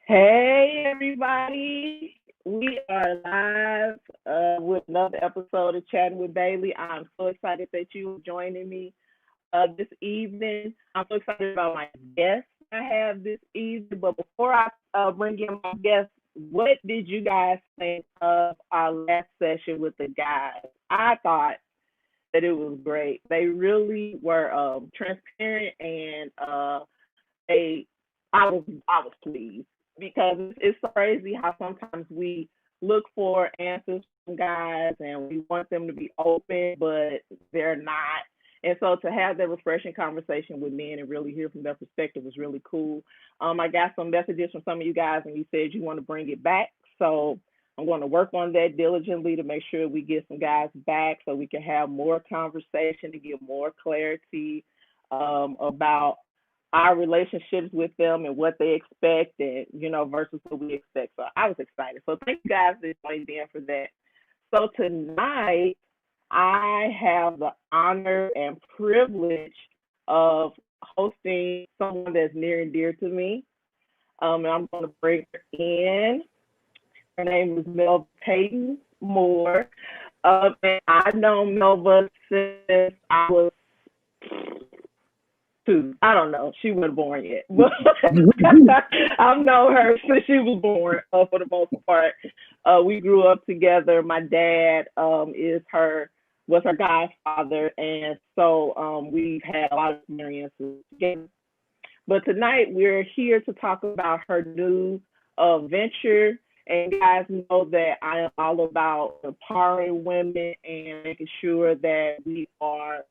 Hey, everybody. We are live with another episode of Chatting with Bailey. I'm so excited that you are joining me this evening. I'm so excited about my guest I have this evening. But before I bring in my guest, what did you guys think of our last session with the guys? I thought that it was great. They really were transparent and they I was pleased because it's so crazy how sometimes we look for answers from guys and we want them to be open, but they're not. And so to have that refreshing conversation with men and really hear from their perspective was really cool. I got some messages from some of you guys, and you said you want to bring it back. So I'm going to work on that diligently to make sure we get some guys back so we can have more conversation to get more clarity about our relationships with them and what they expect and versus what we expect. So I was excited. So thank you guys for joining in for that. So tonight I have the honor and privilege of hosting someone that's near and dear to me. And I'm going to bring her in. Her name is Melva Paden-Moore. And I've known Melva since I was two. I don't know. She wasn't born yet. But I've known her since she was born, for the most part. We grew up together. My dad was her godfather, and so we've had a lot of experiences together. But tonight we're here to talk about her new venture. And guys know that I am all about empowering women and making sure that we are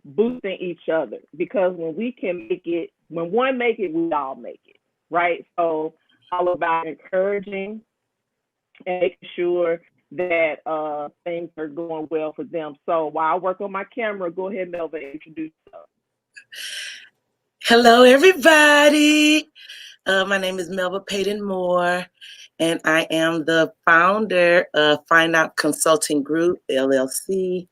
boosting each other, because when we can make it, when one make it, we all make it, right? So all about encouraging and making sure that things are going well for them. So while I work on my camera, go ahead, Melva, and introduce yourself. Hello, everybody. My name is Melva Paden-Moore, and I am the founder of Find Out Consulting Group, LLC.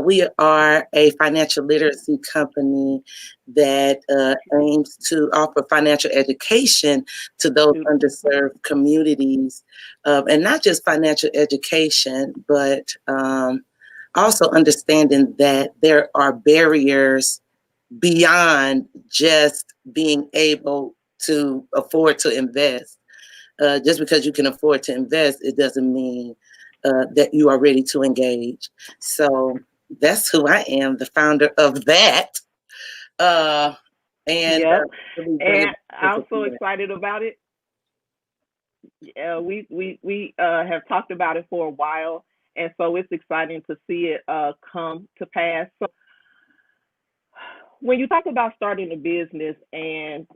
We are a financial literacy company that aims to offer financial education to those underserved communities, and not just financial education, but also understanding that there are barriers beyond just being able to afford to invest. Just because you can afford to invest, it doesn't mean that you are ready to engage. So that's who I am, the founder of that. And I'm so excited about it. Yeah, we have talked about it for a while, and so it's exciting to see it come to pass. So when you talk about starting a business and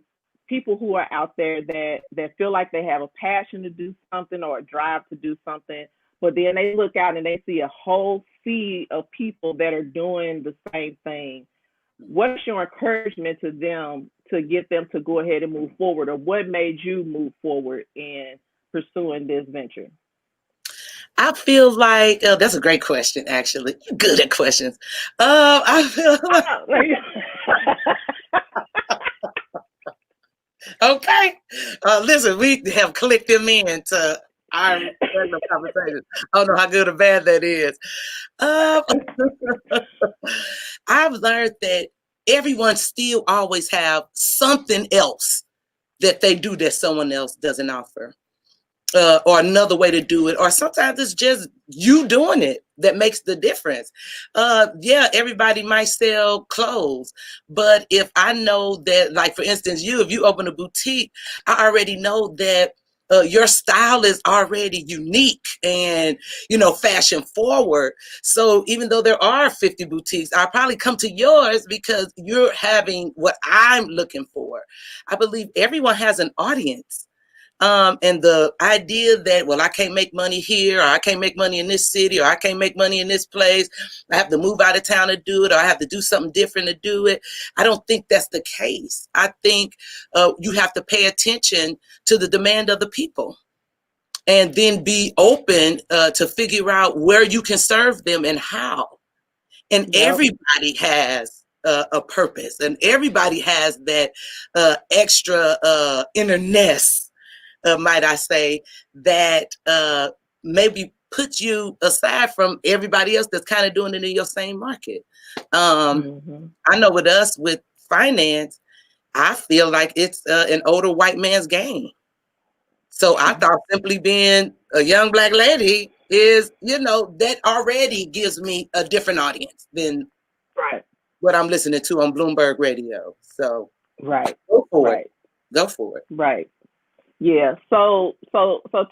people who are out there that feel like they have a passion to do something or a drive to do something, but then they look out and they see a whole sea of people that are doing the same thing, what's your encouragement to them to get them to go ahead and move forward, or what made you move forward in pursuing this venture? I feel like that's a great question. Actually, you're good at questions. I feel like okay. Listen, we have clicked them into our regular conversation. I don't know how good or bad that is. I've learned that everyone still always have something else that they do that someone else doesn't offer. or another way to do it, or sometimes it's just you doing it that makes the difference. Yeah, everybody might sell clothes, but if I know that, like for instance, if you open a boutique, I already know that your style is already unique and fashion forward. So even though there are 50 boutiques, I'll probably come to yours because you're having what I'm looking for. I believe everyone has an audience. And the idea that, well, I can't make money here, or I can't make money in this city, or I can't make money in this place, I have to move out of town to do it, or I have to do something different to do it. I don't think that's the case. I think you have to pay attention to the demand of the people and then be open to figure out where you can serve them and how. And Yep. everybody has a purpose, and everybody has that extra innerness, might I say, that maybe put you aside from everybody else that's kind of doing it in your same market. I know with us, with finance, I feel like it's an older white man's game. So I thought simply being a young Black lady is, that already gives me a different audience than what I'm listening to on Bloomberg Radio. So go for it. Go for it. Right. Yeah. So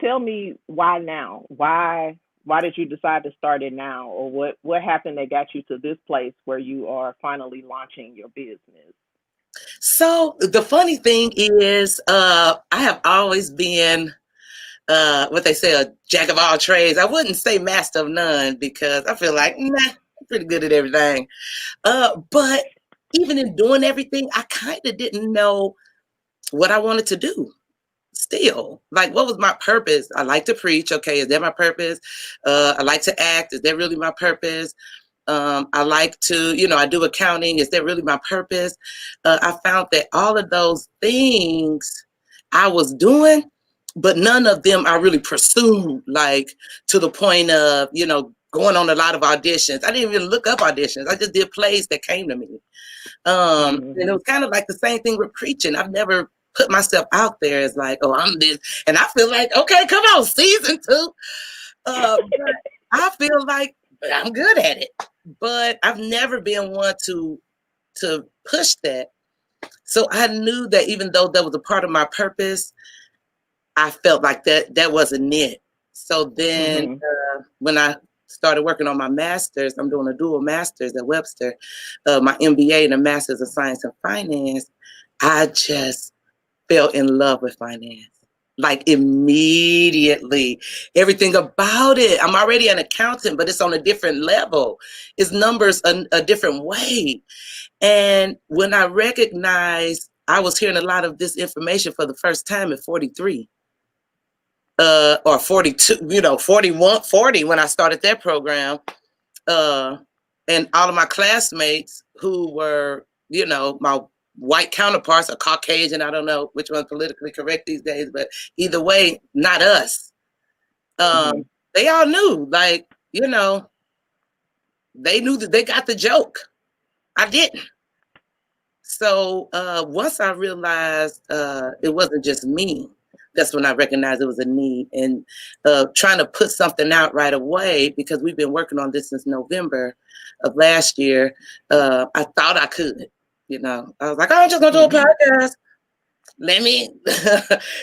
tell me, why now? Why did you decide to start it now, or what happened that got you to this place where you are finally launching your business? So the funny thing is, I have always been what they say, a jack of all trades. I wouldn't say master of none because I feel like, nah, I'm pretty good at everything. But even in doing everything, I kind of didn't know what I wanted to do. Still, like, what was my purpose? I like to preach. Okay, is that my purpose? I like to act. Is that really my purpose? I like to, I do accounting. Is that really my purpose? I found that all of those things I was doing, but none of them I really pursued, like to the point of, going on a lot of auditions. I didn't even look up auditions. I just did plays that came to me. And it was kind of like the same thing with preaching. I've never put myself out there as like, oh, I'm this. And I feel like, okay, come on, season 2. But I feel like I'm good at it. But I've never been one to push that. So I knew that even though that was a part of my purpose, I felt like that wasn't it. So then when I started working on my master's, I'm doing a dual master's at Webster, my MBA and a master's of science and finance, I just fell in love with finance. Like immediately, everything about it. I'm already an accountant, but it's on a different level. It's numbers a different way. And when I recognized I was hearing a lot of this information for the first time at 43, or 42, 41, 40 when I started that program. And all of my classmates who were, my white counterparts or Caucasian, I don't know which one's politically correct these days, but either way, not us. They all knew, like, they knew that they got the joke. I didn't. So once I realized it wasn't just me, that's when I recognized it was a need. And trying to put something out right away, because we've been working on this since November of last year, I thought I could. I was like, oh, I'm just going to do a podcast. Let me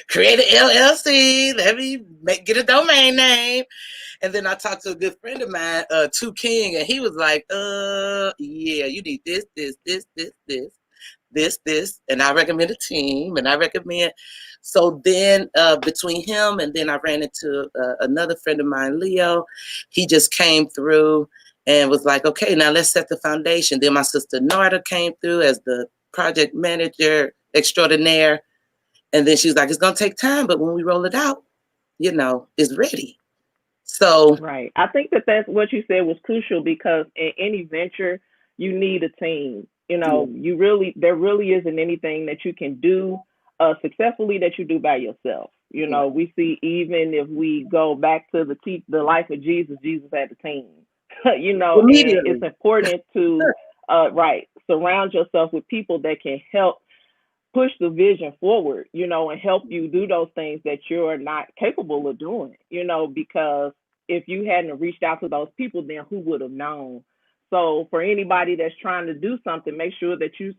create an LLC. Let me get a domain name. And then I talked to a good friend of mine, Tu King, and he was like, yeah, you need this, and I recommend a team, and I recommend. So then between him and then I ran into another friend of mine, Leo. He just came through and was like, okay, now let's set the foundation. Then my sister Narda came through as the project manager extraordinaire. And then she was like, it's going to take time, but when we roll it out, it's ready. So right. I think that's what you said was crucial, because in any venture, you need a team. There really isn't anything that you can do successfully that you do by yourself. We see, even if we go back to the life of Jesus, Jesus had a team. And it's important to surround yourself with people that can help push the vision forward, and help you do those things that you're not capable of doing, because if you hadn't reached out to those people, then who would have known? So for anybody that's trying to do something, make sure that you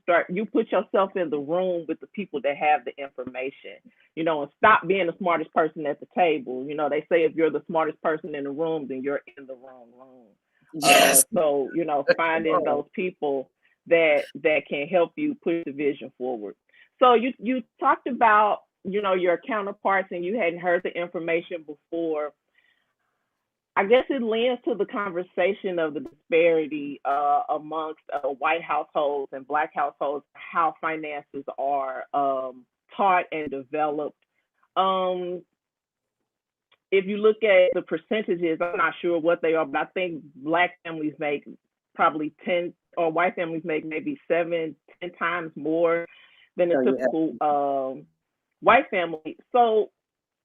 put yourself in the room with the people that have the information, and stop being the smartest person at the table. They say if you're the smartest person in the room, then you're in the wrong room. Yes. So, finding those people that can help you push the vision forward. So you talked about, your counterparts, and you hadn't heard the information before. I guess it lends to the conversation of the disparity amongst white households and black households, how finances are taught and developed. Um, if you look at the percentages, I'm not sure what they are, but I think black families make probably 10, or white families make maybe 7, 10 times more than a typical white family. So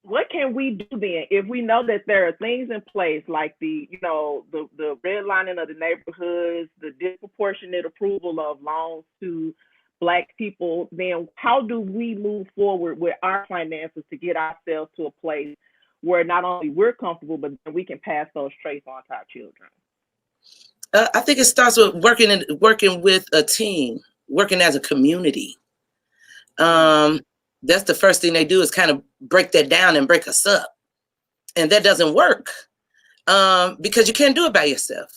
what can we do then if we know that there are things in place like the redlining of the neighborhoods, the disproportionate approval of loans to black people? Then how do we move forward with our finances to get ourselves to a place where not only we're comfortable, but then we can pass those traits on to our children? I think it starts with working with a team, working as a community. That's the first thing they do, is kind of break that down and break us up. And that doesn't work because you can't do it by yourself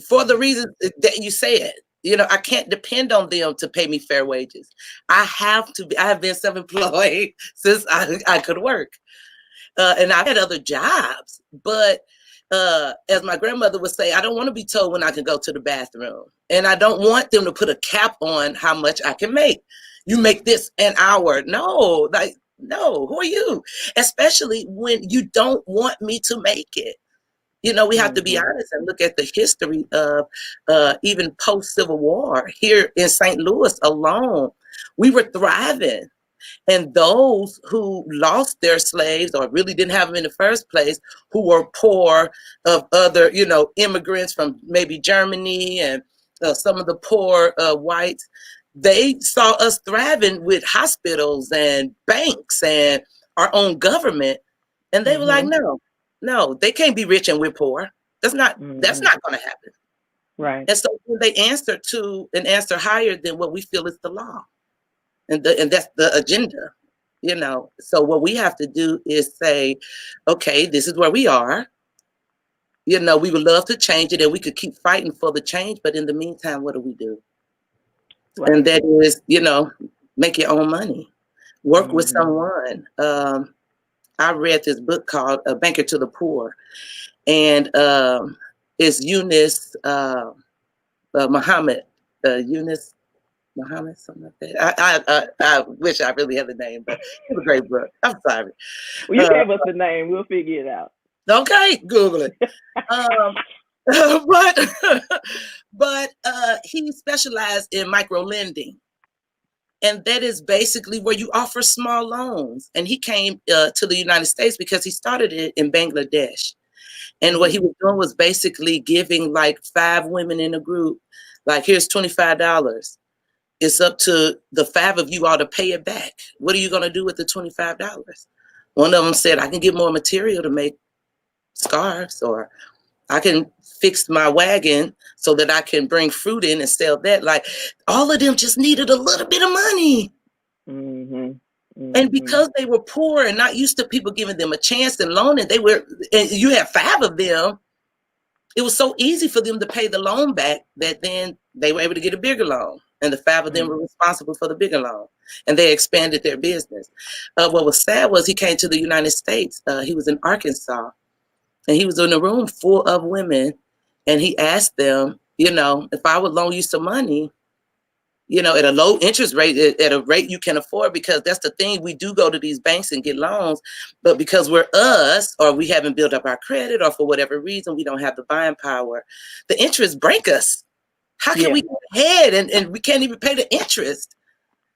for the reason that you said. I can't depend on them to pay me fair wages. I have been self-employed since I could work. And I've had other jobs, but as my grandmother would say, I don't want to be told when I can go to the bathroom. And I don't want them to put a cap on how much I can make. You make this an hour. No, who are you? Especially when you don't want me to make it. We have to be honest and look at the history of even post-Civil War. Here in St. Louis alone, we were thriving. And those who lost their slaves or really didn't have them in the first place, who were poor of other, immigrants from maybe Germany and some of the poor whites, they saw us thriving with hospitals and banks and our own government. And they were like, no, they can't be rich and we're poor. That's not going to happen. Right. And so they answer to an answer higher than what we feel is the law. And that's the agenda, So what we have to do is say, okay, this is where we are. We would love to change it, and we could keep fighting for the change. But in the meantime, what do we do? Right. And that is, make your own money, work with someone. I read this book called A Banker to the Poor, and it's Eunice Muhammad, something like that. I wish I really had the name, but it's a great book. I'm sorry. Well, you gave us the name. We'll figure it out. Okay, Google it. But he specialized in micro lending. And that is basically where you offer small loans. And he came to the United States because he started it in Bangladesh. And what he was doing was basically giving like 5 women in a group, like, here's $25. It's up to the 5 of you all to pay it back. What are you going to do with the $25? One of them said, I can get more material to make scarves, or I can fix my wagon so that I can bring fruit in and sell that. Like, all of them just needed a little bit of money. And because they were poor and not used to people giving them a chance and loaning, and you had 5 of them, it was so easy for them to pay the loan back that then they were able to get a bigger loan. And the 5 of them were responsible for the bigger loan. And they expanded their business. What was sad was he came to the United States. He was in Arkansas. And he was in a room full of women. And he asked them, if I would loan you some money, at a low interest rate, at a rate you can afford, because that's the thing. We do go to these banks and get loans. But because we're us, or we haven't built up our credit, or for whatever reason, we don't have the buying power, the interest break us. How can we go ahead and we can't even pay the interest?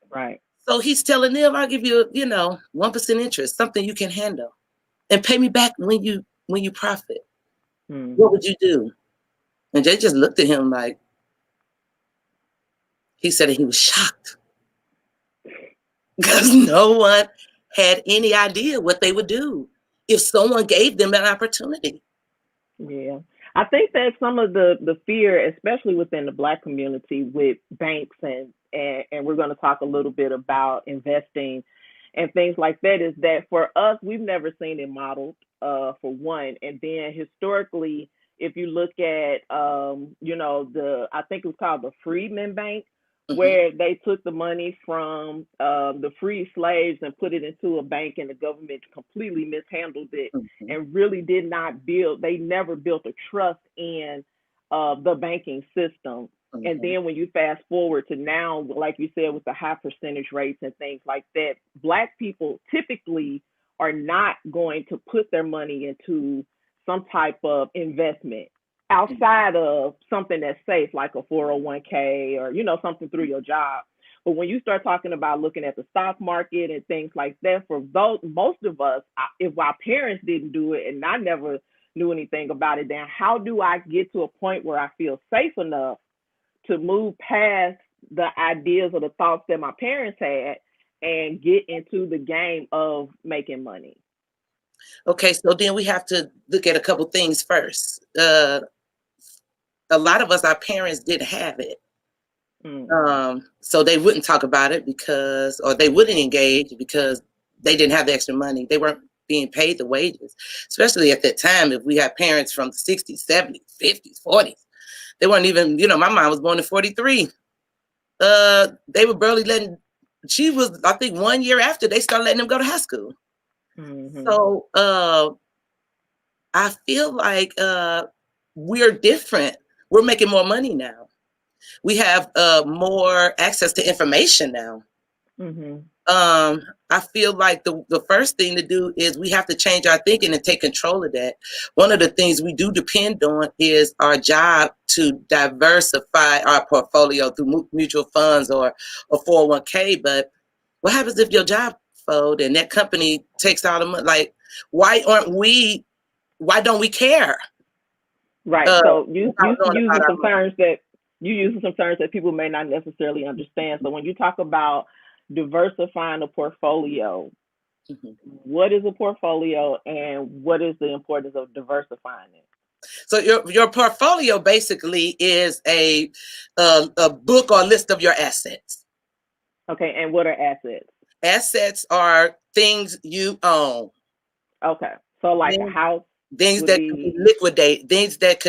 Right. So he's telling them, I'll give you, 1% interest, something you can handle, and pay me back when you profit. What would you do? And they just looked at him like, he said that he was shocked. because no one had any idea what they would do if someone gave them an opportunity. Yeah. I think that some of the fear, especially within the Black community with banks and we're going to talk a little bit about investing and things like that, is that for us, we've never seen it modeled, for one. And then historically, if you look at, I think it was called the Freedmen Bank, Mm-hmm. where they took the money from the free slaves and put it into a bank, and the government completely mishandled it Mm-hmm. and really did not build, they never built a trust in the banking system. And Mm-hmm. then when you fast forward to now, like you said, with the high percentage rates and things like that, Black people typically are not going to put their money into some type of investment outside of something that's safe, like a 401k or, something through your job. But when you start talking about looking at the stock market and things like that, for those, most of us, if our parents didn't do it and I never knew anything about it, then how do I get to a point where I feel safe enough to move past the ideas or the thoughts that my parents had and get into the game of making money? Okay, so then we have to look at a couple things first. A lot of us, our parents didn't have it. So they wouldn't talk about it or they wouldn't engage because they didn't have the extra money. They weren't being paid the wages, especially at that time. If we had parents from the 60s, 70s, 50s, 40s, they weren't even, my mom was born in 43. They were barely she was, I think 1 year after they started letting them go to high school. Mm-hmm. So I feel like we're different. We're making more money now. We have more access to information now. Mm-hmm. I feel like the first thing to do is we have to change our thinking and take control of that. One of the things we do depend on is our job to diversify our portfolio through mutual funds or a 401k. But what happens if your job folds and that company takes all the money? Like, why don't we care? Right. So you About using our some money? terms that people may not necessarily understand. So when you talk about diversifying a portfolio, Mhm. what is a portfolio and what is the importance of diversifying it? So your portfolio basically is a book or list of your assets. Okay, and what are assets? Assets are things you own. Okay, so like a house Things would that could be be. liquidate, things that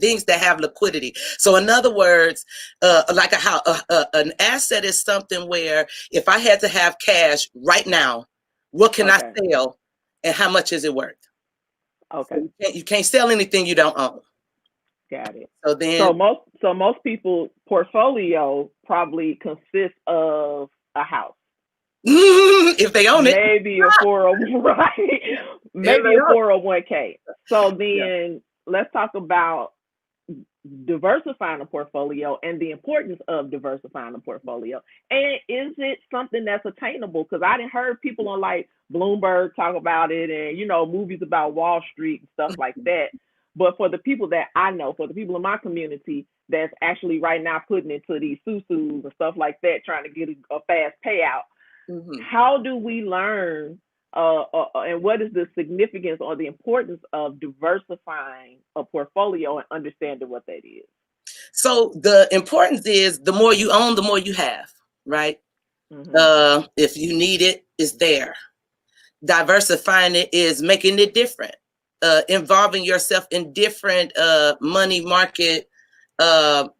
things that have liquidity. So in other words, like an asset is something where if I had to have cash right now, what can I Okay. sell and how much is it worth? Okay. So you can't sell anything you don't own. Got it. So then So most people portfolio probably consists of a house, if they own it, maybe a 401, right? if Maybe they a own 401k. So it. then let's talk about diversifying a portfolio and the importance of diversifying a portfolio. And is it something that's attainable? Because I didn't heard people on like Bloomberg talk about it and movies about Wall Street and stuff like that. But for the people that I know, for the people in my community that's actually right now putting into these susus and stuff like that, trying to get a fast payout, Mm-hmm. how do we learn and what is the significance or the importance of diversifying a portfolio and understanding what that is? So the importance is the more you own, the more you have, right? Mm-hmm. If you need it, it's there. Diversifying it is making it different, involving yourself in different money market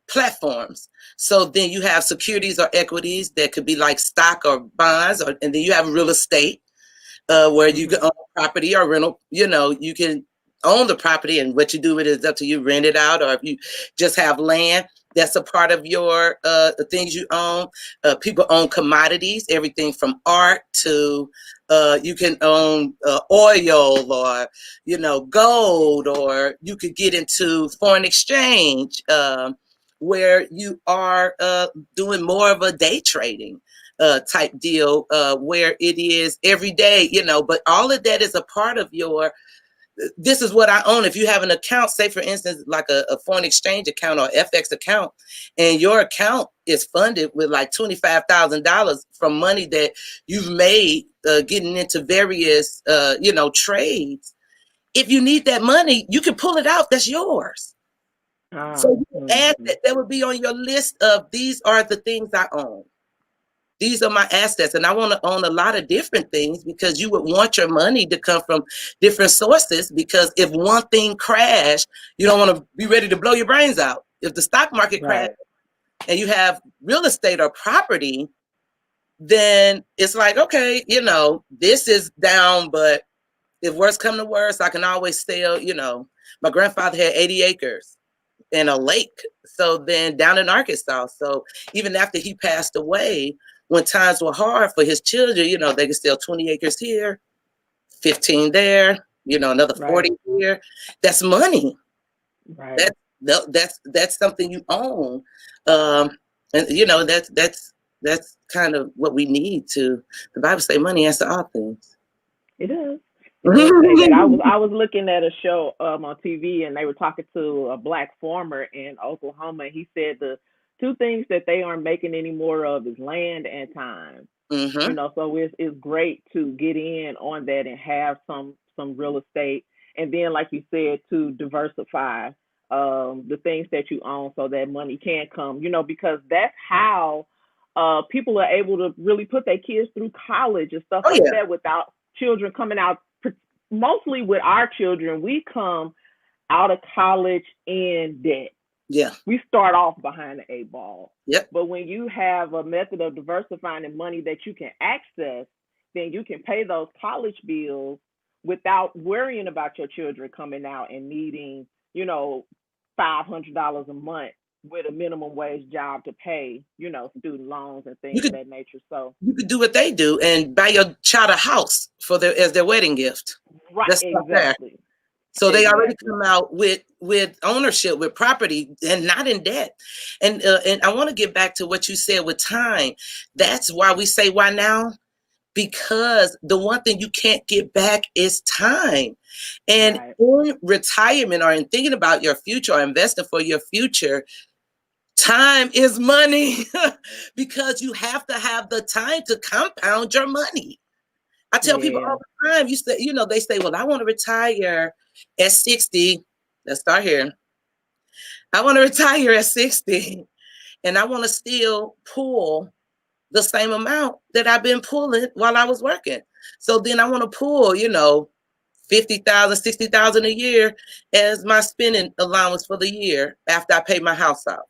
platforms. So then you have securities or equities that could be like stock or bonds, and then you have real estate where you can Mm-hmm. own property or rental. You can own the property, and what you do with it is up to you. Rent it out, or if you just have land, that's a part of your the things you own. People own commodities, everything from art to you can own oil or gold, or you could get into foreign exchange. Where you are doing more of a day trading type deal where it is every day, but all of that is a part of this is what I own. If you have an account, say for instance, like a foreign exchange account or FX account, and your account is funded with like $25,000 from money that you've made getting into various, trades. If you need that money, you can pull it out. That's yours. So you add that would be on your list of these are the things I own. These are my assets, and I want to own a lot of different things because you would want your money to come from different sources, because if one thing crashed, you don't want to be ready to blow your brains out. If the stock market crashed and you have real estate or property, then it's like, okay, this is down, but if worse come to worse, I can always sell, my grandfather had 80 acres and a lake. So then down in Arkansas. So even after he passed away, when times were hard for his children, they could sell 20 acres here, 15 there, another 40 here. That's money. Right. That's something you own. And that's kind of what we need to. The Bible say money answers all things. It does. I was looking at a show on TV, and they were talking to a black farmer in Oklahoma. And he said the two things that they aren't making any more of is land and time. So it's great to get in on that and have some real estate, and then, like you said, to diversify the things that you own so that money can come. Because that's how people are able to really put their kids through college and stuff that without children coming out. Mostly with our children, we come out of college in debt. Yeah. We start off behind the 8 ball. Yep. But when you have a method of diversifying the money that you can access, then you can pay those college bills without worrying about your children coming out and needing, $500 a month with a minimum wage job to pay, student loans and things of that nature. So you could do what they do and buy your child a house as their wedding gift. Right, exactly. So they already come out with ownership, with property, and not in debt. And I want to get back to what you said with time. That's why we say, why now? Because the one thing you can't get back is time. And in retirement or in thinking about your future or investing for your future, time is money because you have to have the time to compound your money. I tell people all the time, they say, well, I want to retire at 60. Let's start here. I want to retire at 60 and I want to still pull the same amount that I've been pulling while I was working. So then I want to pull, $50,000, $60,000 a year as my spending allowance for the year after I pay my house out.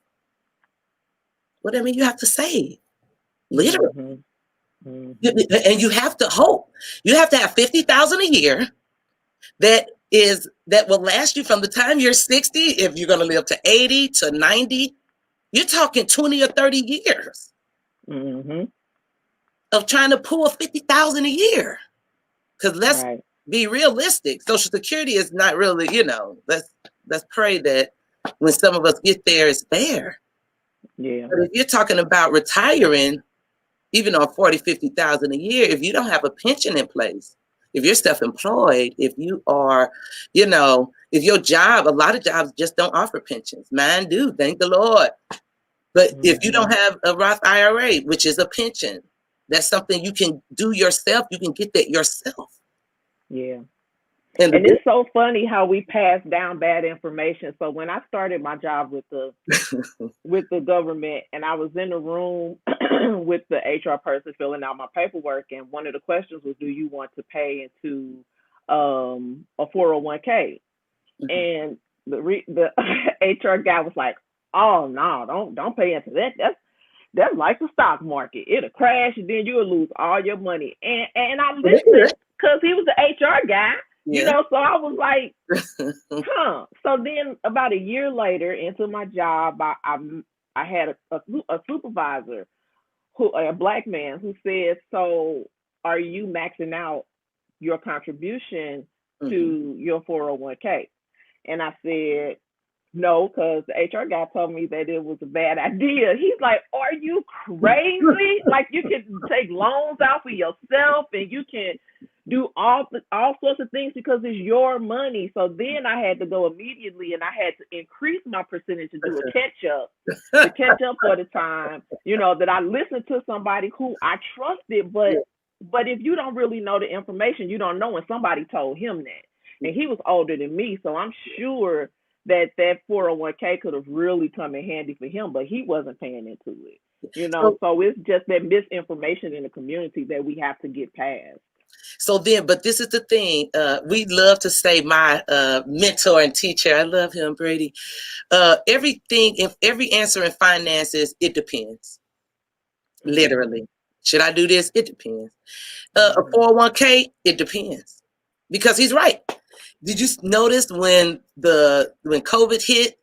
What I mean, you have to save, literally. And you have to hope. You have to have $50,000 a year that will last you from the time you're 60. If you're going to live to 80 to 90, you're talking 20 or 30 years of trying to pull $50,000 a year. Because let's be realistic. Social Security is not really, let's pray that when some of us get there, it's there. Yeah. But if you're talking about retiring, even on 40, 50,000 a year, if you don't have a pension in place, if you're self-employed, if you are, if your job, a lot of jobs just don't offer pensions. Mine do, thank the Lord. But if you don't have a Roth IRA, which is a pension, that's something you can do yourself. You can get that yourself. Yeah. And it's so funny how we pass down bad information. So when I started my job with the government, and I was in the room with the HR person filling out my paperwork, and one of the questions was, do you want to pay into a 401k? And the HR guy was like, oh no, don't pay into that. That's like the stock market. It'll crash and then you'll lose all your money. And I listened because he was the HR guy. So I was like, So then about a year later into my job, I had a supervisor, a black man, who said, so are you maxing out your contribution to your 401k? And I said, no, because the HR guy told me that it was a bad idea. He's like, are you crazy? Like, you can take loans out for yourself and you can do all sorts of things because it's your money. So then I had to go immediately and I had to increase my percentage to do a to catch up for the time, that I listened to somebody who I trusted, but if you don't really know the information, you don't know when somebody told him that. And he was older than me, so I'm sure that 401k could have really come in handy for him, but he wasn't paying into it. So it's just that misinformation in the community that we have to get past. So then, but this is the thing. We love to say my mentor and teacher. I love him, Brady. Every answer in finances, it depends. Literally. Should I do this? It depends. A 401k, it depends. Because he's right. Did you notice when COVID hit?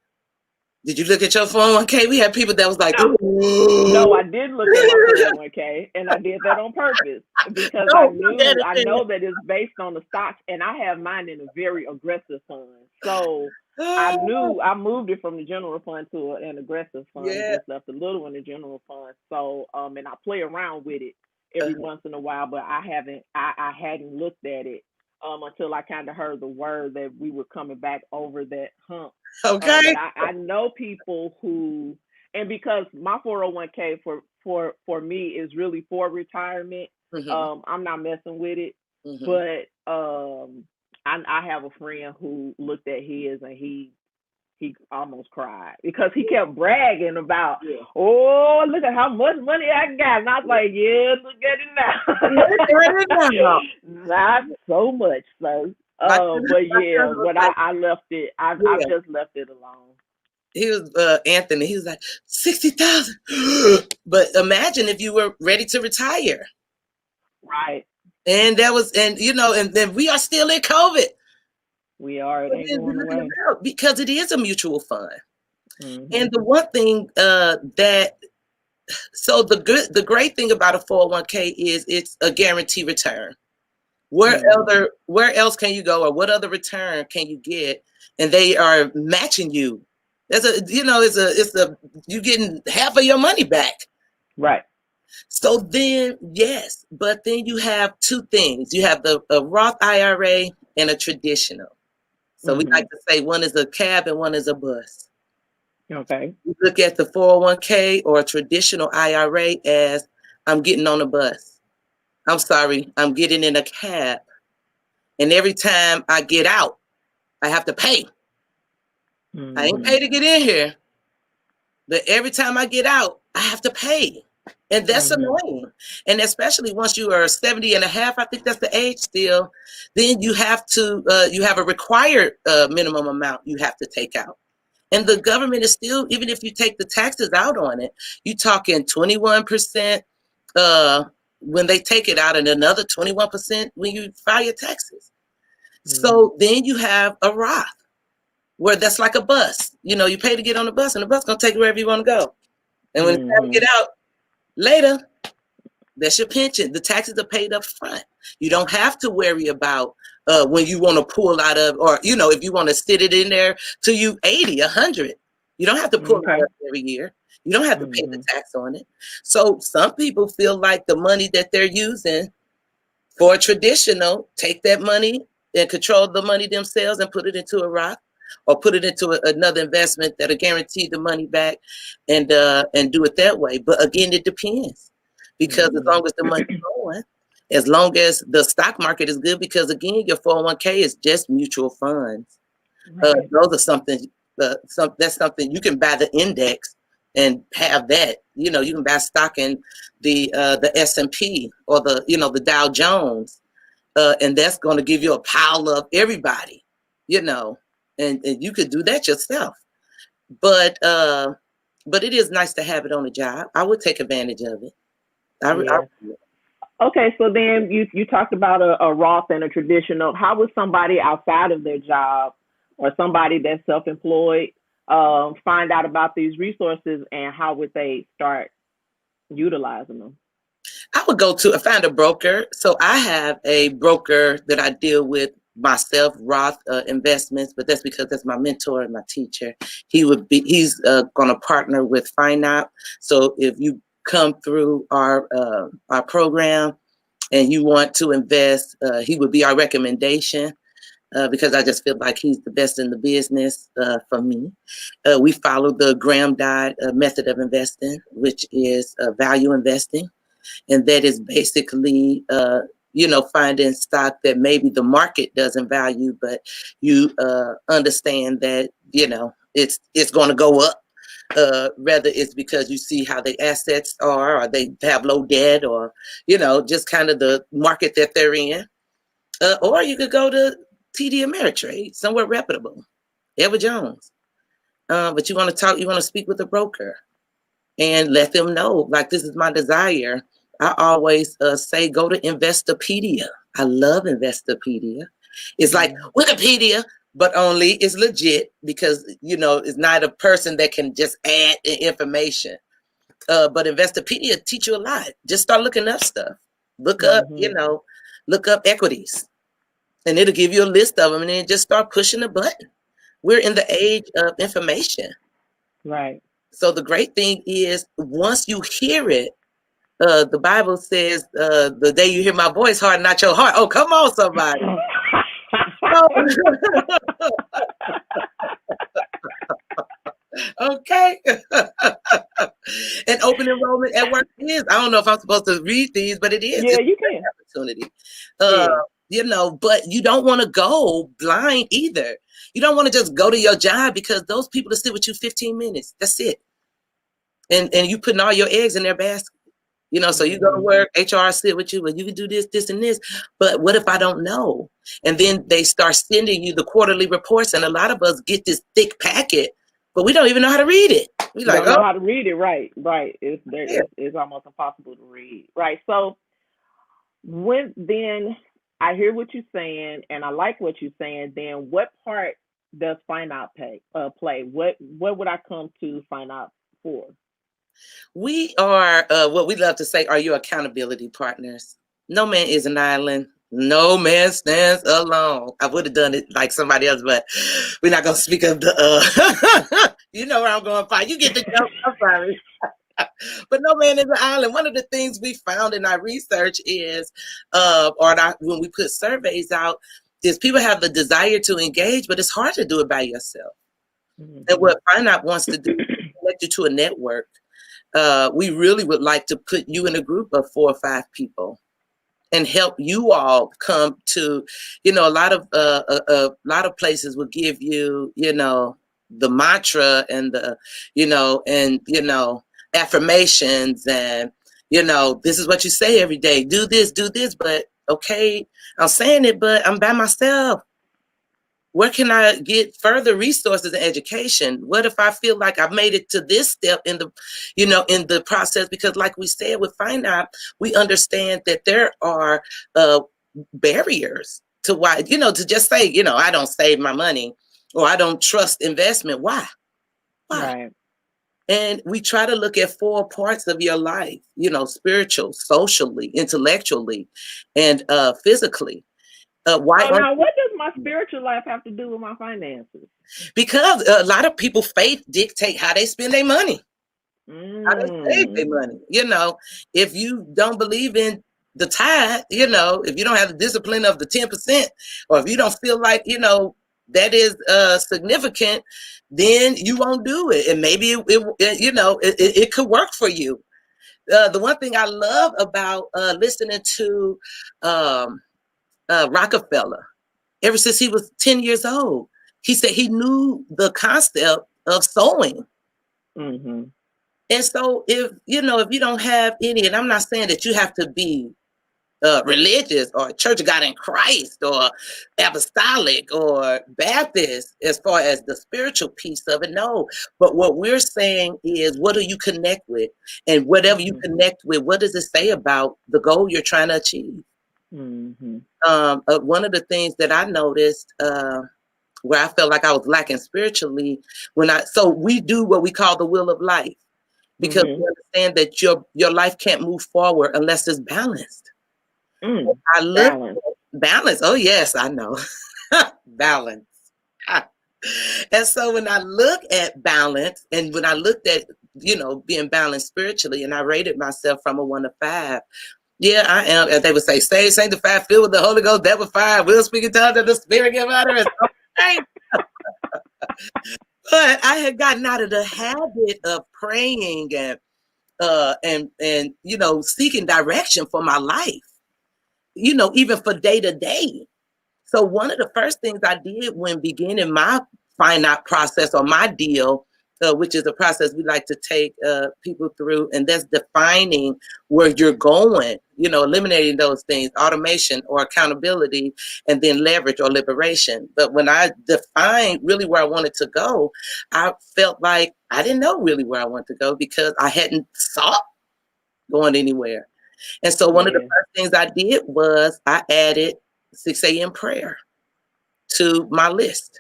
Did you look at your 401k? We had people that was like, no, I did look at my 401k, and I did that on purpose because I know that it's based on the stocks, and I have mine in a very aggressive fund. So I knew I moved it from the general fund to an aggressive fund. Yeah. Just left a little in the general fund. So and I play around with it every once in a while, but I hadn't looked at it until I kind of heard the word that we were coming back over that hump. Okay. But I know people who, and because my 401k for me is really for retirement, I'm not messing with it. But I have a friend who looked at his and he almost cried because he kept bragging about, oh, look at how much money I got. And I was like, yeah, look at it now. Not so much, so. But I left it. I've just left it alone. He was Anthony. He was like 60,000. But imagine if you were ready to retire, right? And and then we are still in COVID. We are. It ain't going away. Because it is a mutual fund. And the one thing the great thing about a 401k is it's a guaranteed return. Where else can you go, or what other return can you get? And they are matching you. You're getting half of your money back. Right. So then, yes, but then you have two things. You have a Roth IRA and a traditional. So we like to say one is a cab and one is a bus. Okay. You look at the 401k or a traditional IRA as I'm getting on a bus. I'm sorry, I'm getting in a cab. And every time I get out, I have to pay. I ain't paid to get in here. But every time I get out, I have to pay. And that's annoying. And especially once you are 70 and a half, I think that's the age still, then you have to, you have a required minimum amount you have to take out. And the government is still, even if you take the taxes out on it, you're talking 21%, when they take it out, and another 21% when you file your taxes. So then you have a Roth, where that's like a bus. You pay to get on the bus, and the bus gonna take you wherever you want to go. And when you get out later, that's your pension. The taxes are paid up front. You don't have to worry about when you want to pull out of, or if you want to sit it in there till you 80, 100. You don't have to pull it out every year. You don't have to pay the tax on it. So some people feel like the money that they're using for a traditional, take that money and control the money themselves and put it into a Roth, or put it into another investment that'll guarantee the money back, and do it that way. But again, it depends, because as long as the money's going, as long as the stock market is good, because again, your 401k is just mutual funds. Those are something. That's something you can buy the index and have that. You can buy stock in the S&P or the Dow Jones, and that's going to give you a pile of everybody. And you could do that yourself. But it is nice to have it on the job. I would take advantage of it. Okay, so then you talked about a Roth and a traditional. How would somebody outside of their job, or somebody that's self-employed, find out about these resources, and how would they start utilizing them? I would find a broker. So I have a broker that I deal with myself, Roth Investments, but that's because that's my mentor and my teacher. He's going to partner with FindOut. So if you come through our program and you want to invest, he would be our recommendation. Because I just feel like he's the best in the business for me. We follow the Graham Dodd method of investing, which is value investing. And that is basically, finding stock that maybe the market doesn't value, but you understand that, it's going to go up. Whether it's because you see how the assets are, or they have low debt, or, just kind of the market that they're in. Or you could go to TD Ameritrade, somewhere reputable, Ever Jones. But you want to speak with a broker and let them know, like, this is my desire. I always say, go to Investopedia. I love Investopedia. It's like Wikipedia, but only it's legit because, it's not a person that can just add information. But Investopedia teach you a lot. Just start looking up stuff. Look up, look up equities. And it'll give you a list of them, and then just start pushing the button. We're in the age of information. Right. So the great thing is, once you hear it, the Bible says, the day you hear my voice, harden not your heart. Oh, come on, somebody. Okay. And open enrollment at work is, I don't know if I'm supposed to read these, but it is. Yeah, it's you can. Opportunity. But you don't want to go blind either. You don't want to just go to your job because those people that sit with you 15 minutes, that's it. And you putting all your eggs in their basket. So you go to work, HR sit with you, well, you can do this, this, and this. But what if I don't know? And then they start sending you the quarterly reports, and a lot of us get this thick packet, but we don't even know how to read it. We don't know how to read it, right? It's almost impossible to read, right? So then I hear what you're saying, and I like what you're saying. Then what part does Find Out play? What would I come to Find Out for? We are what we love to say are your accountability partners. No man is an island. No man stands alone. I would have done it like somebody else, but we're not going to speak of the, you know where I'm going, fine. You get the joke. I'm sorry. But no man is an island. One of the things we found in our research is, when we put surveys out, is people have the desire to engage, but it's hard to do it by yourself. Mm-hmm. And what Find Out wants to do is connect you to a network. We really would like to put you in a group of 4 or 5 people and help you all come to, a lot of places will give you, the mantra and the, affirmations and, this is what you say every day, do this, but okay, I'm saying it, but I'm by myself. Where can I get further resources and education? What if I feel like I've made it to this step in the, in the process? Because like we said with Find Out, we understand that there are barriers to why, to just say, I don't save my money or I don't trust investment. Why? Right. And we try to look at 4 parts of your life, spiritual, socially, intellectually, and physically. Now, what does my spiritual life have to do with my finances? Because a lot of people, faith dictate how they spend their money, how they save their money. If you don't believe in the tithe, if you don't have the discipline of the 10%, or if you don't feel like, that is significant, then you won't do it. And maybe it could work for you. The one thing I love about listening to Rockefeller, ever since he was 10 years old, he said he knew the concept of sowing. Mm-hmm. And so if you don't have any, and I'm not saying that you have to be religious or Church of God in Christ or apostolic or Baptist as far as the spiritual piece of it, no. But what we're saying is, what do you connect with? And whatever you connect with, what does it say about the goal you're trying to achieve? Mm-hmm. One of the things that I noticed where I felt like I was lacking spiritually, so we do what we call the wheel of life, because we understand that your life can't move forward unless it's balanced. I look balance. Oh yes, I know. Balance. And so when I look at balance, and when I looked at being balanced spiritually, and I rated myself from a 1 to 5, Yeah, I am. As they would say, saved, sanctified, filled with the Holy Ghost, devil fire, will speak in tongues, and the Spirit give utterance. Okay. But I had gotten out of the habit of praying and seeking direction for my life, even for day to day. So one of the first things I did when beginning my find out process or my deal, which is a process we like to take people through, and that's defining where you're going, eliminating those things, automation or accountability, and then leverage or liberation. But when I defined really where I wanted to go, I felt like I didn't know really where I wanted to go because I hadn't sought going anywhere. And so one of the Yeah. first things I did was I added 6 a.m. prayer to my list.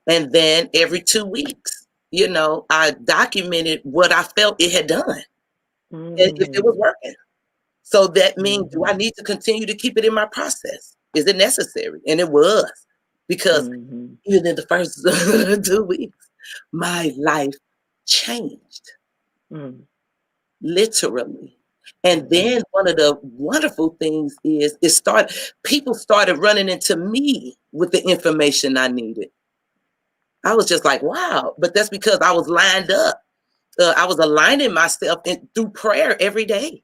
And then every 2 weeks, I documented what I felt it had done and if it was Mm-hmm. working. So that means, do I Mm-hmm. need to continue to keep it in my process? Is it necessary? And it was, because Mm-hmm. even in the first 2 weeks, my life changed, Mm-hmm. literally. And Mm-hmm. then one of the wonderful things is people started running into me with the information I needed. I was just like, wow. But that's because I was lined up. I was aligning myself through prayer every day,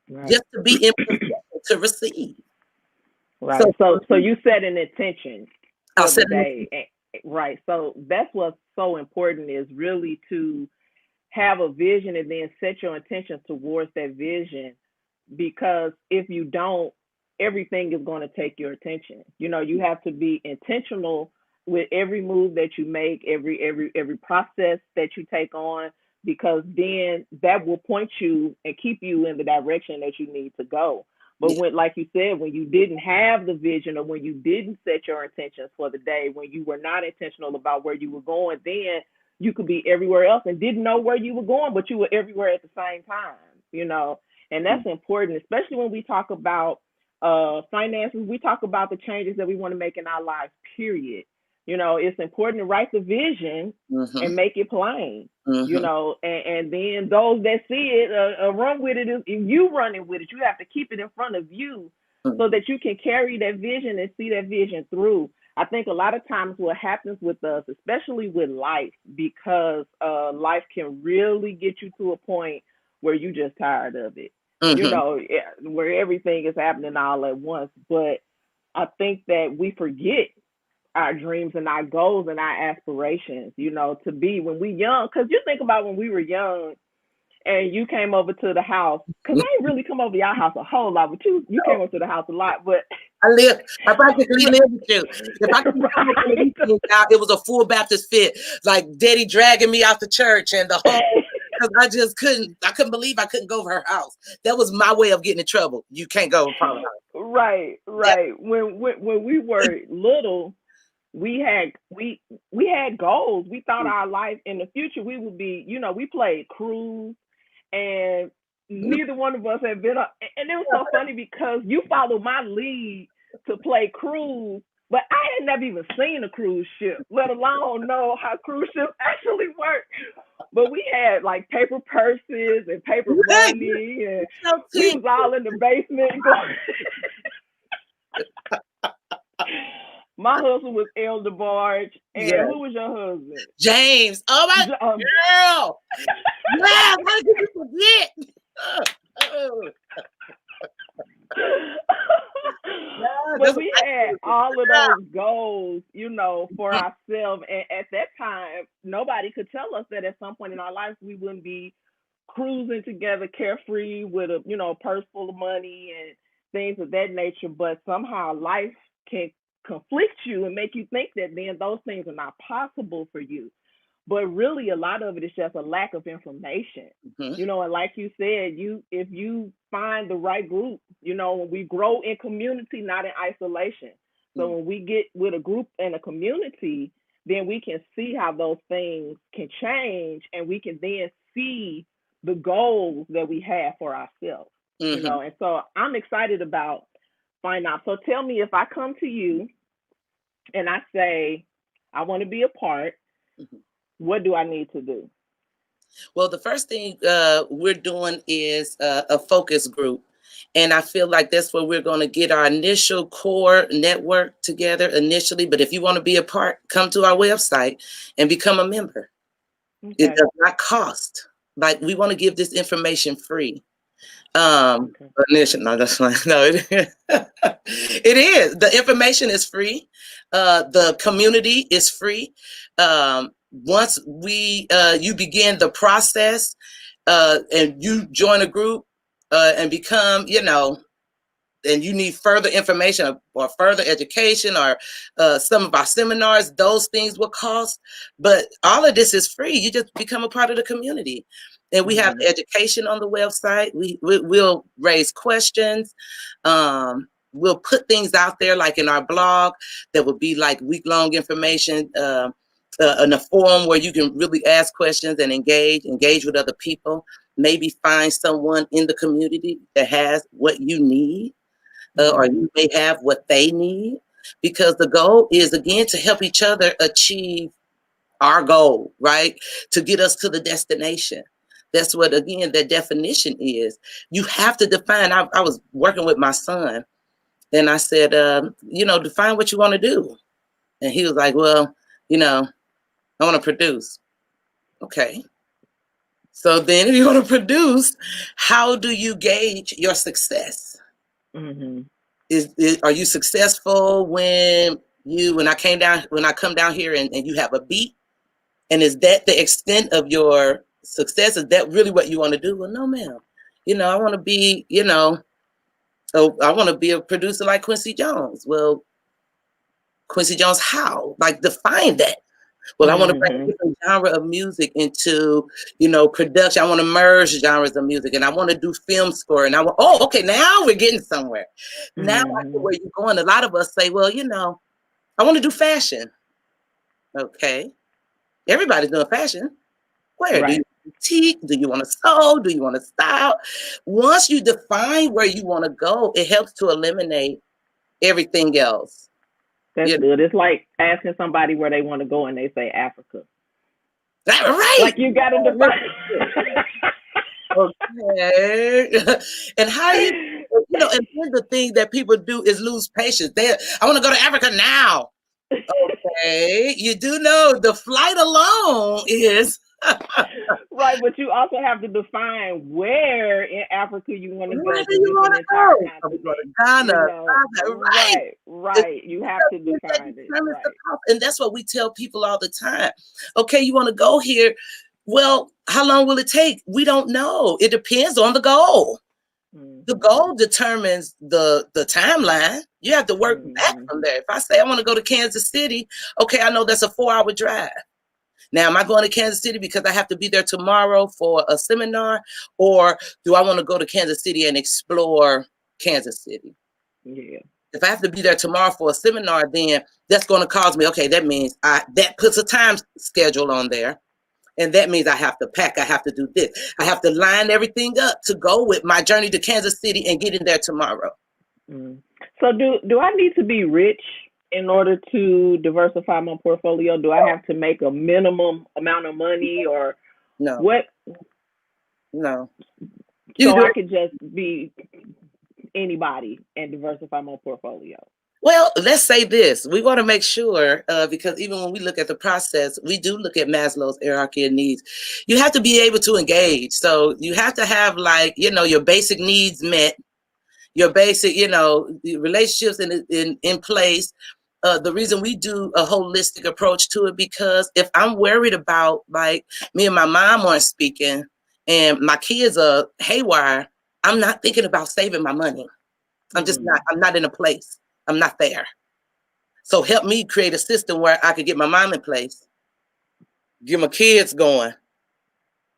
Right. just to be in position to receive. So Right. So you set an intention I'll for the set an day. Right. So that's what's so important is really to have a vision and then set your intentions towards that vision, because if you don't, everything is going to take your attention. You have to be intentional with every move that you make, every process that you take on, because then that will point you and keep you in the direction that you need to go. But yeah, when, like you said, when you didn't have the vision, or when you didn't set your intentions for the day, when you were not intentional about where you were going, then you could be everywhere else and didn't know where you were going, but you were everywhere at the same time. And that's important, especially when we talk about finances. We talk about the changes that we want to make in our lives, period. It's important to write the vision mm-hmm, and make it plain. mm-hmm, And then those that see it run with it. If you running with it, you have to keep it in front of you so mm-hmm. that you can carry that vision and see that vision through. I think a lot of times what happens with us, especially with life, because life can really get you to a point where you just tired of it. Mm-hmm. Where everything is happening all at once. But I think that we forget our dreams and our goals and our aspirations, to be when we young. Because you think about when we were young and you came over to the house, because I ain't really come over to your house a whole lot, but you came over to the house a lot. But I practically lived with you. If I could come up on the right. weekend, it was a full Baptist fit, like Daddy dragging me out the church and the whole, because I couldn't believe I couldn't go over her house. That was my way of getting in trouble. You can't go in front of her. Right, Yep. right. When we were little, we had goals. We thought our life in the future we would be, we played cruise, and neither one of us had been up. And it was so funny because you followed my lead to play cruise, but I had never even seen a cruise ship, let alone know how cruise ships actually work. But we had like paper purses and paper Hey, money, and so we sweet. was all in the basement going. My husband was Elder Barge, and Yeah. who was your husband? James. Oh my Um, girl. Yeah, how did you forget? Oh, yeah, but that's we what had all of I those goals, for do. ourselves. And at that time, nobody could tell us that at some point in our lives we wouldn't be cruising together, carefree, with a purse full of money and things of that nature. But somehow life can conflict you and make you think that then those things are not possible for you. But really a lot of it is just a lack of information. Mhm, And like you said, if you find the right group, when we grow in community, not in isolation. So mhm, when we get with a group and a community, then we can see how those things can change, and we can then see the goals that we have for ourselves. mhm. And so I'm excited about find out. So tell me, if I come to you and I say I want to be a part, Mhm. what do I need to do? Well, the first thing we're doing is a focus group. And I feel like that's where we're going to get our initial core network together initially. But if you want to be a part, come to our website and become a member. Okay. It does not cost. Like, we want to give this information free. Okay. No, that's fine. No, it is. The information is free. The community is free. Once you begin the process, and you join a group, and become, and you need further information or further education, or some of our seminars, those things will cost. But all of this is free. You just become a part of the community. And we have education on the website. We'll raise questions. We'll put things out there, like in our blog, that will be like week-long information, in a forum where you can really ask questions and engage with other people. Maybe find someone in the community that has what you need. Or you may have what they need, because the goal is, again, to help each other achieve our goal, right? To get us to the destination. That's what, again, the definition is. You have to define. I was working with my son, and I said, define what you want to do. And he was like, well, I want to produce. Okay. So then if you want to produce, how do you gauge your success? Are you successful when I come down here and you have a beat? And is that the extent of your success? Is that really what you want to do? Well, no, ma'am. I want to be, I want to be a producer like Quincy Jones. Well, Quincy Jones, how? Like, define that. Well, I want to bring a different genre of music into, production. I want to merge genres of music, and I want to do film score. And okay, now we're getting somewhere. Now I know where you're going. A lot of us say, well, I want to do fashion. Okay. Everybody's doing fashion. Where? Right. Do you boutique? Do you want to sew? Do you want to style? Once you define where you want to go, it helps to eliminate everything else. That's good. It's like asking somebody where they want to go and they say Africa. Right. Like, you got to define. Okay. And how and then the thing that people do is lose patience. I want to go to Africa now. Okay. You do know the flight alone is right, but you also have to define where in Africa you want to go. Where do you want to go? Ghana. Right. You have to define it. Right. And that's what we tell people all the time. Okay, you want to go here. Well, how long will it take? We don't know. It depends on the goal. The goal determines the timeline. You have to work back from there. If I say I want to go to Kansas City, okay, I know that's a 4-hour drive. Now, am I going to Kansas City because I have to be there tomorrow for a seminar? Or do I want to go to Kansas City and explore Kansas City? Yeah. If I have to be there tomorrow for a seminar, then that's going to cause me, okay, that means that puts a time schedule on there. And that means I have to pack. I have to do this. I have to line everything up to go with my journey to Kansas City and get in there tomorrow. So do I need to be rich in order to diversify my portfolio? Do I have to make a minimum amount of money, or no? What? No. So I could just be anybody and diversify my portfolio. Well, let's say this. We want to make sure, because even when we look at the process, we do look at Maslow's hierarchy of needs. You have to be able to engage. So you have to have, like, your basic needs met, your basic, relationships in place. The reason we do a holistic approach to it, because if I'm worried about, like, me and my mom aren't speaking and my kids are haywire, I'm not thinking about saving my money. I'm just not. I'm not in a place. I'm not there. So help me create a system where I could get my mom in place, get my kids going,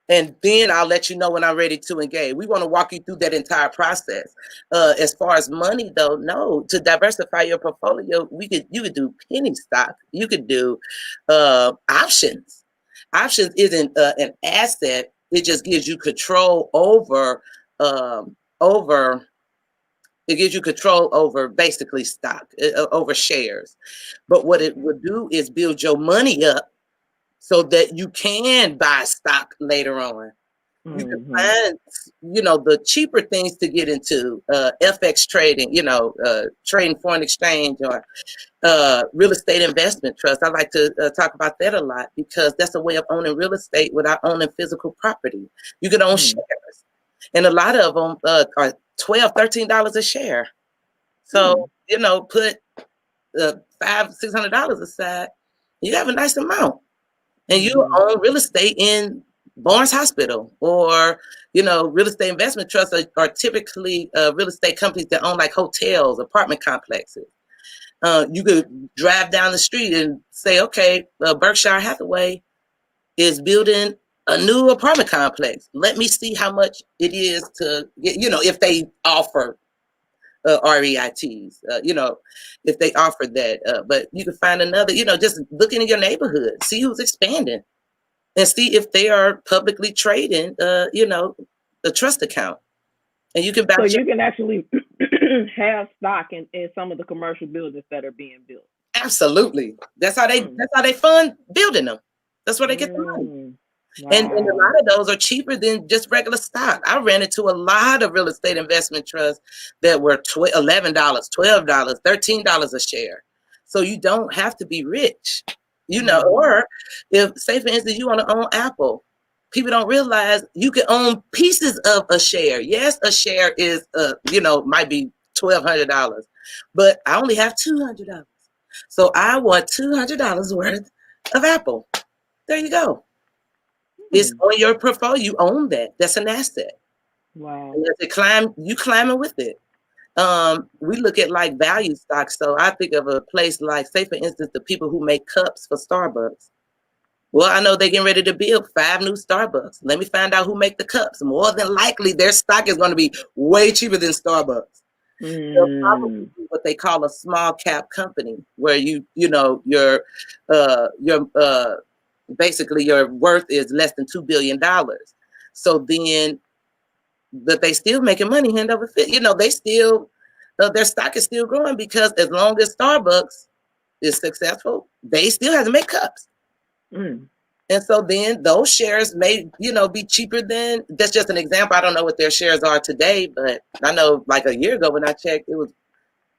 and then I'll let you know when I'm ready to engage. We want to walk you through that entire process. As far as money, though, no. To diversify your portfolio, you could do penny stock. You could do options. Options isn't an asset. It just gives you control over. It gives you control over, basically, stock, over shares. But what it would do is build your money up so that you can buy stock later on. You can Mm-hmm. find, the cheaper things to get into, FX trading, trading foreign exchange, or real estate investment trust. I like to talk about that a lot because that's a way of owning real estate without owning physical property. You can own shares, and a lot of them are $12, $13 a share. So put $500-$600 aside, you have a nice amount, and you own real estate in Barnes Hospital, or real estate investment trusts are typically real estate companies that own like hotels, apartment complexes. You could drive down the street and say, okay, Berkshire Hathaway is building a new apartment complex. Let me see how much it is to get, if they offer REITs, if they offer that. But you can find another, just looking in your neighborhood, see who's expanding, and see if they are publicly trading, the trust account. And you can So bounce. you can actually have stock in some of the commercial buildings that are being built. Absolutely. That's how they fund building them. That's where they get the money. Wow. And a lot of those are cheaper than just regular stock. I ran into a lot of real estate investment trusts that were $11, $12, $13 a share. So you don't have to be rich, or if, say for instance, you want to own Apple, people don't realize you can own pieces of a share. Yes, a share is, might be $1,200, but I only have $200. So I want $200 worth of Apple. There you go. It's on your portfolio. You own that. That's an asset. Wow. And as it you climbing with it. We look at like value stocks. So I think of a place like, say for instance, the people who make cups for Starbucks. Well, I know they're getting ready to build 5 new Starbucks. Let me find out who make the cups. More than likely, their stock is going to be way cheaper than Starbucks. They'll probably be what they call a small cap company, where your basically your worth is less than $2 billion. So then, but they still making money hand over fist. They still, their stock is still growing, because as long as Starbucks is successful, they still have to make cups. And so then those shares may, be cheaper than, that's just an example. I don't know what their shares are today, but I know like a year ago when I checked, it was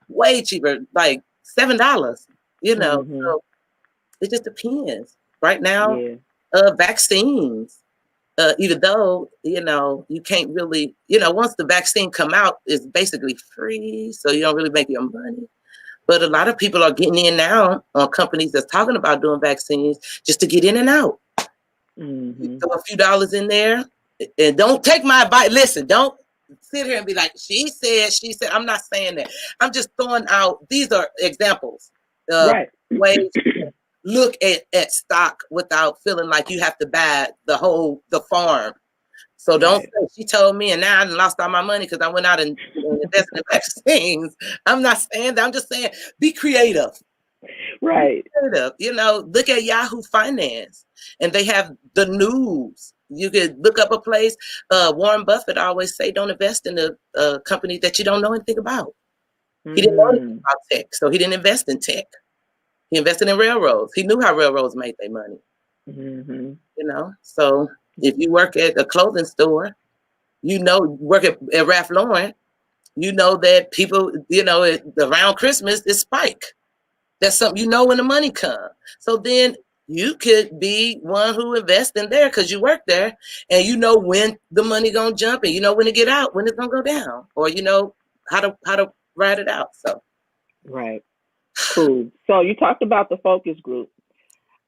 way cheaper, like $7, so it just depends. Right now, vaccines, even though, you can't really, once the vaccine come out, it's basically free, so you don't really make your money. But a lot of people are getting in now on companies that's talking about doing vaccines just to get in and out. Throw a few dollars in there, and don't take my advice. Listen, don't sit here and be like, she said. I'm not saying that. I'm just throwing out, these are examples of ways to look at stock without feeling like you have to buy the farm. So don't say, she told me and now I lost all my money because I went out and invested in vaccines. I'm not saying that. I'm just saying, be creative. Right. Be creative. Look at Yahoo Finance, and they have the news. You could look up a place. Warren Buffett always say, don't invest in a company that you don't know anything about. He didn't know anything about tech, so he didn't invest in tech. He invested in railroads. He knew how railroads made their money. So if you work at a clothing store, work at Ralph Lauren, that people, around Christmas, it spike. That's something when the money comes. So then you could be one who invests in there because you work there, and when the money gonna jump, and when to get out, when it's gonna go down, or how to ride it out. So right. Cool. So you talked about the focus group.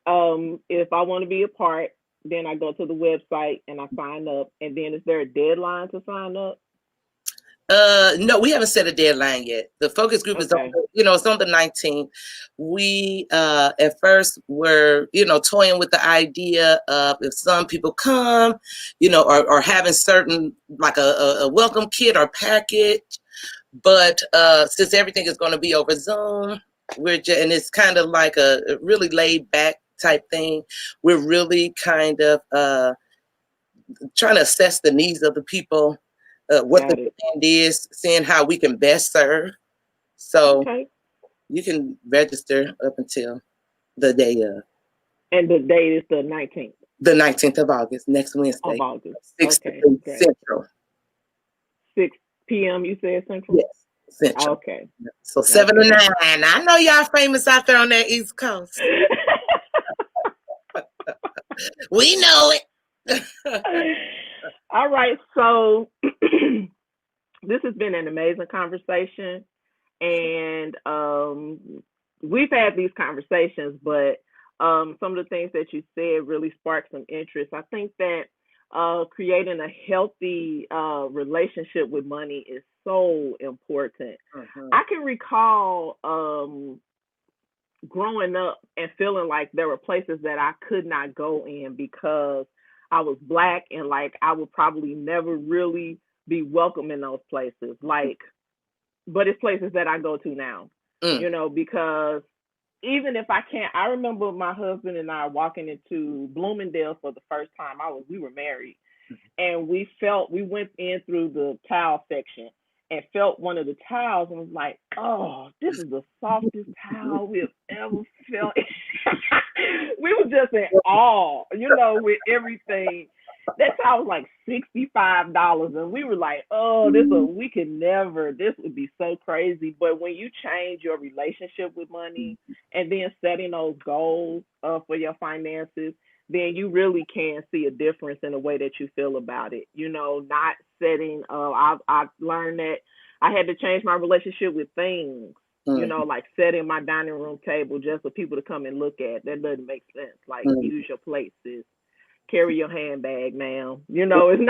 If I want to be a part, then I go to the website and I sign up. And then is there a deadline to sign up? No, we haven't set a deadline yet. The focus group is on, it's on the 19th. We at first were, toying with the idea of, if some people come, or having certain, like a welcome kit or package. But since everything is going to be over Zoom, and it's kind of like a really laid back type thing, we're really kind of trying to assess the needs of the people, what the demand is, seeing how we can best serve. So you can register up until the day of. And the date is the 19th. The 19th of August, next Of Wednesday, August. 6 to Okay, 8 okay. Central. 6 p.m. You said Central? Yes, Central. Okay. So 7 to Okay. 9. I know y'all famous out there on that East Coast. We know it. All right. So this has been an amazing conversation. And we've had these conversations, but some of the things that you said really sparked some interest. I think that creating a healthy relationship with money is so important. Mhm. I can recall growing up and feeling like there were places that I could not go in because I was black, and like I would probably never really be welcome in those places. Like, but it's places that I go to now, Mm. because even if I can't, I remember my husband and I walking into Bloomingdale for the first time. We were married, and we went in through the towel section and felt one of the towels and was like, oh, this is the softest towel we've ever felt. We were just in awe, with everything. That towel was like $65, and we were like, oh, we can never, this would be so crazy. But when you change your relationship with money and then setting those goals for your finances, then you really can see a difference in the way that you feel about it. Not setting. I've learned that I had to change my relationship with things. Like setting my dining room table just for people to come and look at. That doesn't make sense. Like, use your plates, sis. Carry your handbag, ma'am. It's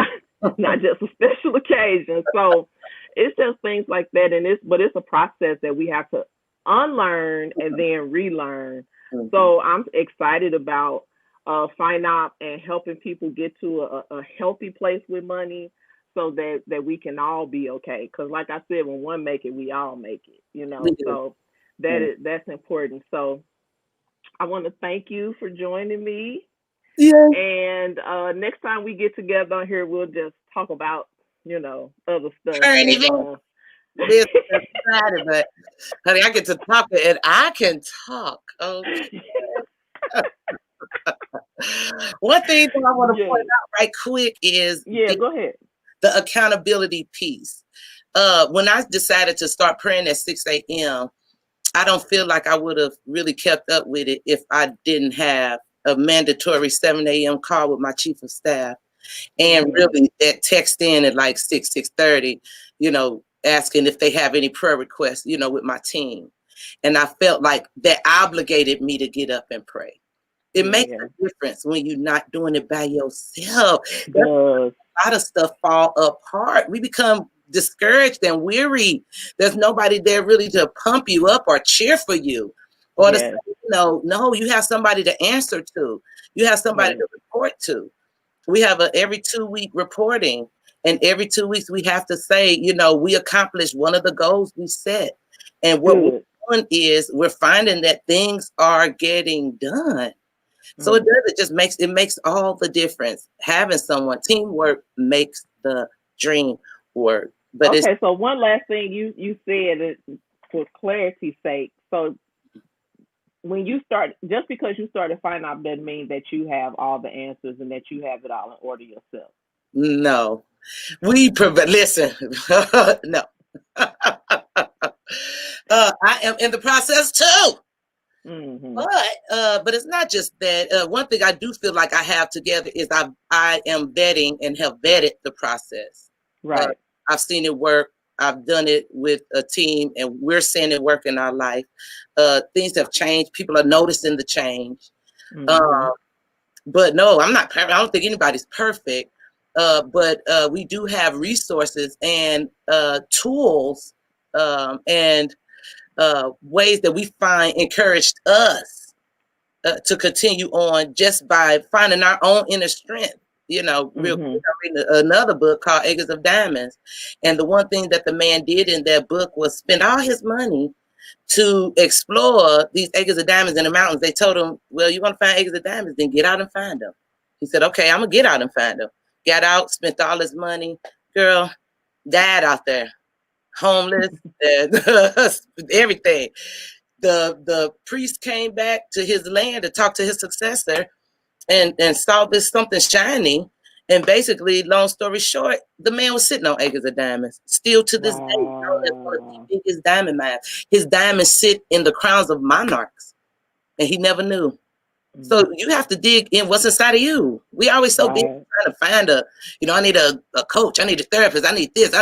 not just a special occasion. So it's just things like that, and it's a process that we have to unlearn and then relearn. So I'm excited about FINOP and helping people get to a healthy place with money, so that we can all be okay. Because like I said, when one make it, we all make it. So that's important. So I want to thank you for joining me. Yeah. And next time we get together on here, we'll just talk about other stuff. Current event. This is Friday, but honey, I get to talk and I can talk. Okay. One thing that I want to point out right quick is go ahead. The accountability piece. When I decided to start praying at 6 a.m., I don't feel like I would have really kept up with it if I didn't have a mandatory 7 a.m. call with my chief of staff, and really that text in at like 6:30, asking if they have any prayer requests, with my team. And I felt like that obligated me to get up and pray. It makes a difference when you're not doing it by yourself. A lot of stuff fall apart. We become discouraged and weary. There's nobody there really to pump you up or cheer for you, or to say, no, you have somebody to answer to. You have somebody to report to. We have every 2-week reporting, and every 2 weeks we have to say, we accomplished one of the goals we set. And what we're doing is we're finding that things are getting done. So it makes all the difference. Having someone, teamwork makes the dream work. But so one last thing you said, for clarity's sake. So when you start, just because you started FINOP doesn't mean that you have all the answers and that you have it all in order yourself. No, we provide. Listen, no. I am in the process too. But it's not just that. One thing I do feel like I have together is I am vetting and have vetted the process. Right. I've seen it work. I've done it with a team, and we're seeing it work in our life. Things have changed. People are noticing the change. But no, I'm not perfect. I don't think anybody's perfect. But we do have resources and tools and ways that we find encouraged us to continue on just by finding our own inner strength. Real quick, I'm reading another book called Acres of Diamonds. And the one thing that the man did in that book was spend all his money to explore these acres of diamonds in the mountains. They told him, well, you want to find acres of diamonds, then get out and find them. He said, okay, I'm going to get out and find them. Got out, spent all his money. Girl, died out there. Homeless, everything. The priest came back to his land to talk to his successor, and saw this something shiny. And basically, long story short, the man was sitting on acres of diamonds. Still to this day, that's one of Wow. the biggest diamond mines. His diamonds sit in the crowns of monarchs, and he never knew. So you have to dig in what's inside of you. We always so busy Right. trying to find I need a coach, I need a therapist, I need this,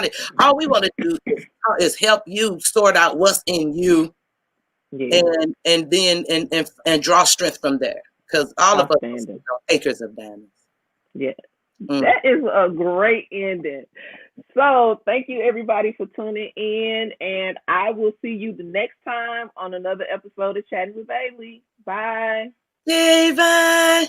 all we want to do is help you sort out what's in you, Yeah. and then and draw strength from there. Because all of us Outstanding. are acres of diamonds. Yeah. Mm. That is a great ending. So thank you everybody for tuning in, and I will see you the next time on another episode of Chatting with Bailey. Bye. Yay, bye.